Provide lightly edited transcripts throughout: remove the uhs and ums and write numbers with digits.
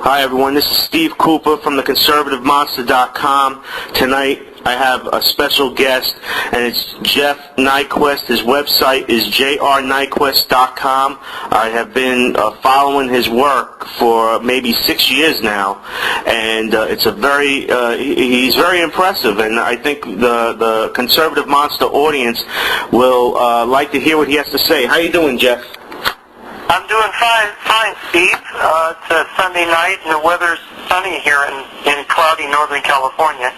Hi everyone, this is Steve Cooper from theconservativemonster.com. Tonight I have a special guest, and it's Jeff Nyquist. His website is jrnyquist.com. I have been following his work for maybe 6 years now, and he's very impressive, and I think the Conservative Monster audience will like to hear what he has to say. How you doing, Jeff? I'm doing fine, Steve. It's a Sunday night, and the weather's sunny here in cloudy Northern California.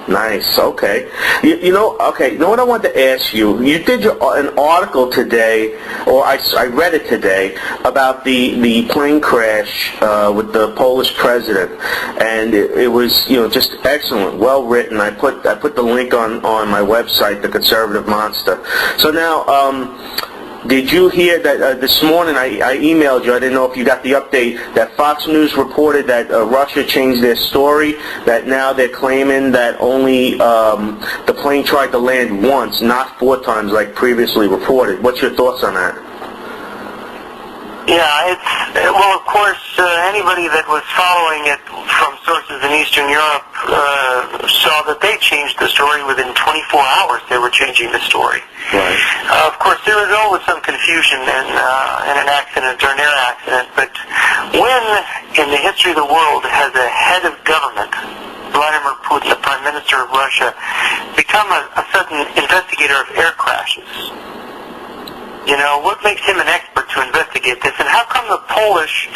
Nice. Okay. You know what I wanted to ask you? You did an article today, or I read it today, about the plane crash with the Polish president, and it was just excellent, well written. I put the link on my website, The Conservative Monster. So now. Did you hear that this morning I emailed you, I didn't know if you got the update, that Fox News reported that Russia changed their story, that now they're claiming that only the plane tried to land once, not 4 times like previously reported. What's your thoughts on that? Yeah, well, of course, anybody that was following it from sources in Eastern Europe saw that they changed the story within 24 hours. They were changing the story. Right. Of course, there was always some confusion in an accident or an air accident, but when in the history of the world has a head of government, Vladimir Putin, the Prime Minister of Russia, become a sudden investigator of air crashes? What makes him an expert to investigate this? And how come the Polish,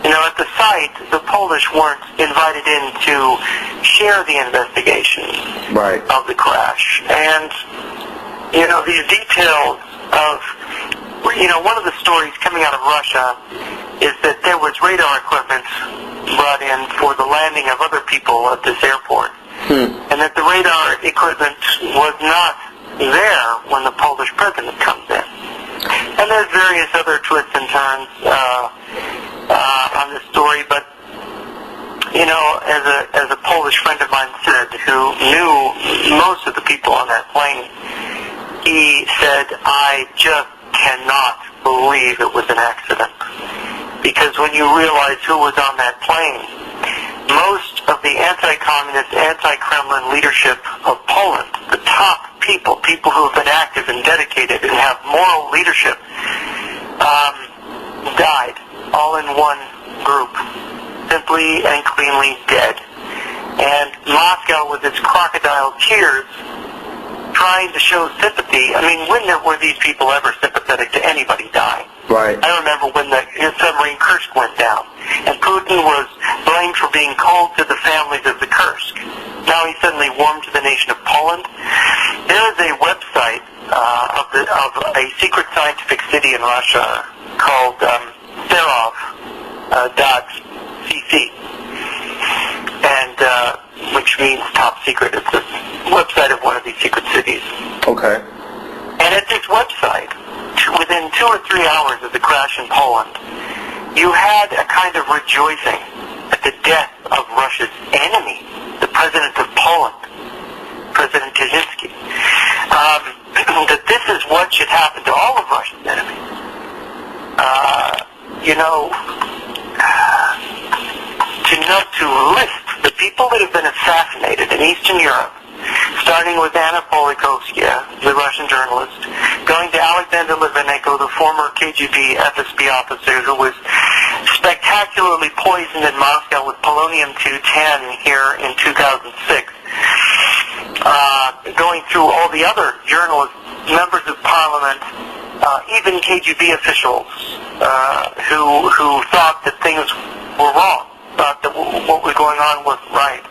at the site, the Polish weren't invited in to share the investigation of the crash? And, these details of, one of the stories coming out of Russia is that there was radar equipment brought in for the landing of other people at this airport. And that the radar equipment was not there when the Polish president comes in. And there's various other twists and turns on this story, but as a Polish friend of mine said, who knew most of the people on that plane, he said, "I just cannot believe it was an accident," because when you realize who was on that plane, most of the anti-communist, anti-Kremlin leadership of Poland, the top people who have been active and dedicated and have moral leadership, died all in one group, simply and cleanly dead. And Moscow, with its crocodile tears, trying to show sympathy. I mean, when were these people ever sympathetic to anybody dying? Right. I remember when the submarine Kursk went down, and Putin was blamed for being cold to the families of the Kursk. Now he's suddenly warm to the nation of Poland. There is a website of a secret scientific city in Russia called Serov.cc, and which means top secret. It's the website of one of these secret cities. Okay. And at this website, within 2 or 3 hours of the crash in Poland, you had a kind of rejoicing at the death of Russia's enemy, the president of Poland, President Kaczynski, that this is what should happen to all of Russia's enemies. To list the people that have been assassinated in Eastern Europe, starting with Anna Politkovskaya, the Russian journalist, going to Alexander Litvinenko, the former KGB FSB officer who was spectacularly poisoned in Moscow with polonium-210 here in 2006, going through all the other journalists, members of parliament, even KGB officials who thought that things were wrong, thought that what was going on wasn't right.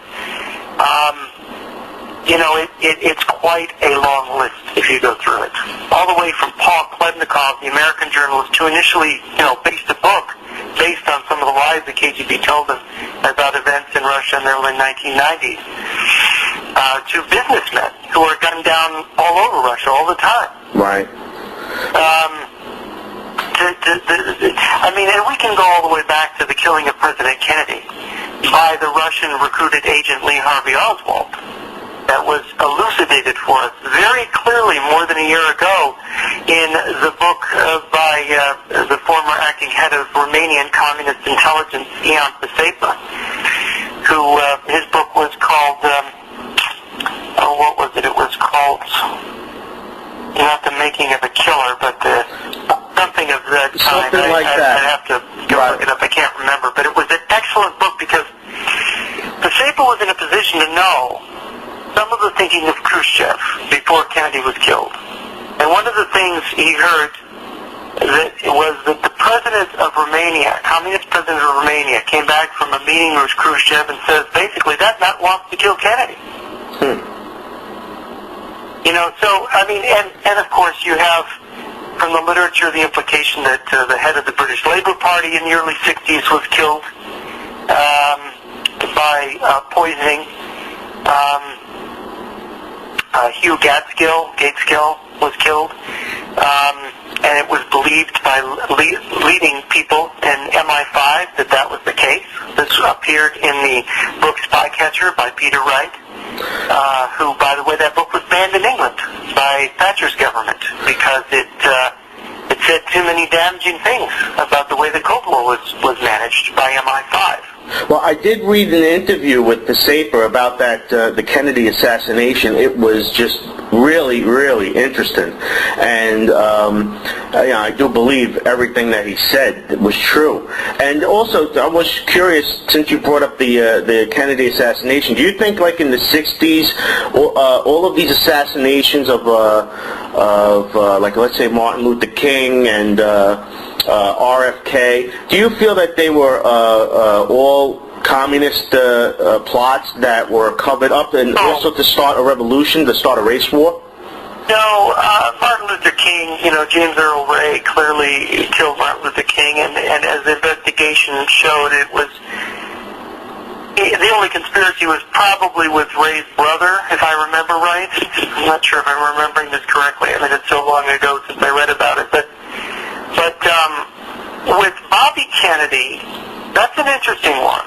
It's quite a long list if you go through it. All the way from Paul Klebnikov, the American journalist, who initially, based a book based on some of the lies the KGB told them about events in Russia in the early 1990s, to businessmen who are gunned down all over Russia all the time. Right. And we can go all the way back to the killing of President Kennedy by the Russian recruited agent Lee Harvey Oswald. That was elucidated for us very clearly more than a year ago in the book by the former acting head of Romanian Communist Intelligence, Ion Pasepa, who his book was called, what was it? It was called, not The Making of a Killer, but something of that kind. Something like that. I have to go look it up. I can't remember. But it was an excellent book because Pasepa was in a position to know some of the thinking of Khrushchev before Kennedy was killed. And one of the things he heard was that the president of Romania, communist president of Romania, came back from a meeting with Khrushchev and says, basically, that nut wants to kill Kennedy. You know, so, I mean, and of course you have from the literature the implication that the head of the British Labour Party in the early 60s was killed by poisoning. Hugh Gateskill was killed, and it was believed by leading people in MI5 that was the case. This appeared in the book Spycatcher by Peter Wright, who, by the way, that book was banned in England by Thatcher's government because it said too many damaging things about the way the Cold War was managed by MI5. Well, I did read an interview with Pasepa about that the Kennedy assassination. It was just really, really interesting, and I do believe everything that he said was true. And also, I was curious, since you brought up the Kennedy assassination, do you think, like in the '60s, all of these assassinations of like, let's say, Martin Luther King and RFK, do you feel that they were all communist plots that were covered up, and also to start a revolution, to start a race war? No, Martin Luther King, James Earl Ray clearly killed Martin Luther King, and as the investigation showed, it was the only conspiracy was probably with Ray's brother, if I remember right. I'm not sure if I'm remembering this correctly. I mean, it's so long ago since I read about it, but with Bobby Kennedy, that's an interesting one,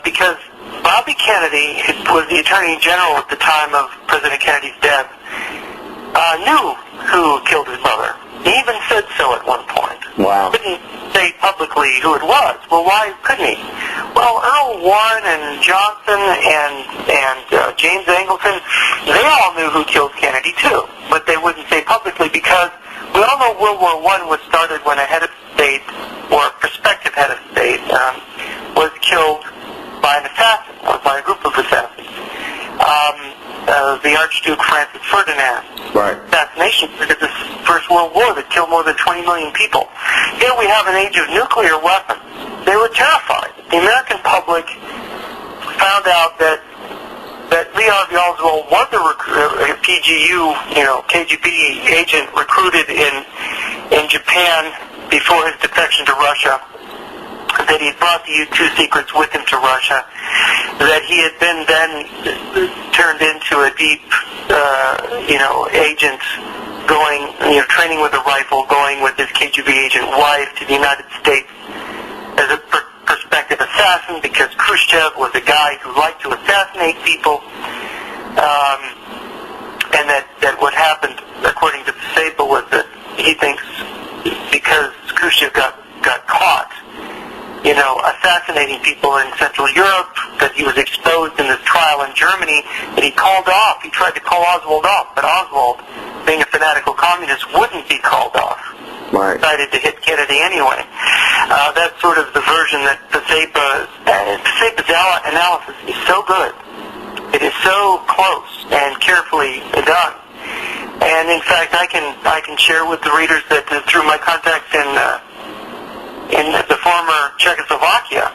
because Bobby Kennedy, who was the Attorney General at the time of President Kennedy's death, knew who killed his mother. He even said so at one point. Wow. Couldn't say publicly who it was. Well, why couldn't he? Well, Earl Warren and Johnson and James Angleton, they all knew who killed Kennedy too, but they wouldn't say publicly because we all know World War I was started when a head of state, or a prospective head of state, was killed by an assassin, or by a group of assassins. The Archduke Francis Ferdinand assassination triggered the First World War that killed more than 20 million people. Here we have an age of nuclear weapons. They were terrified. The American public found out that Lee Harvey Oswald was a PGU, KGB agent recruited in Japan before his defection to Russia, that he had brought the U-2 secrets with him to Russia, that he had been then turned into a deep, agent going, training with a rifle, going with his KGB agent wife to the United States as a prospective assassin because Khrushchev was a guy who liked to assassinate people, and that what happened, according to Pasepa, was that he thinks because Khrushchev got caught, assassinating people in Central Europe, that he was exposed in this trial in Germany, that he tried to call Oswald off, but Oswald, being a fanatical communist, wouldn't be called off. Right. Decided to hit Kennedy anyway. That's sort of the version that Pasepa's analysis is so good. It is so close and carefully done. And in fact, I can share with the readers that through my contacts in the former Czechoslovakia,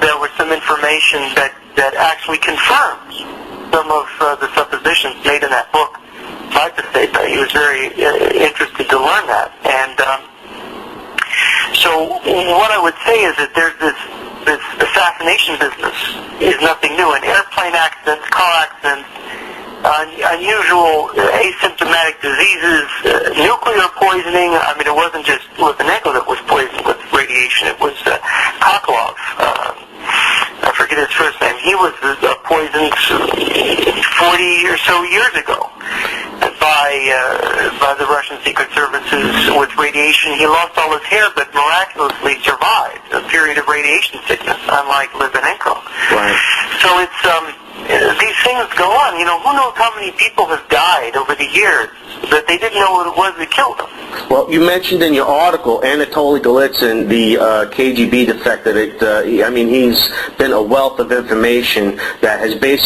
there was some information that actually confirms some of the suppositions made in that book by Pasepa. He was very interested to learn that. And so what I would say is that there's this assassination business is nothing new. And airplane accidents, car accidents, unusual asymptomatic diseases, nuclear poisoning. I mean, it wasn't just Litvinenko that was poisoned with radiation. It was Kokolov. I forget his first name. He was poisoned 40 or so years ago by the Russian Secret Services with radiation. He lost all his hair, but miraculously survived a period of radiation sickness, unlike Litvinenko. Right. So it's these things go on. You know, who knows how many people have died over the years that they didn't know what it was that killed them. Well, you mentioned in your article Anatoly Golitsyn, the KGB defector. I mean, he's been a wealth of information that has basically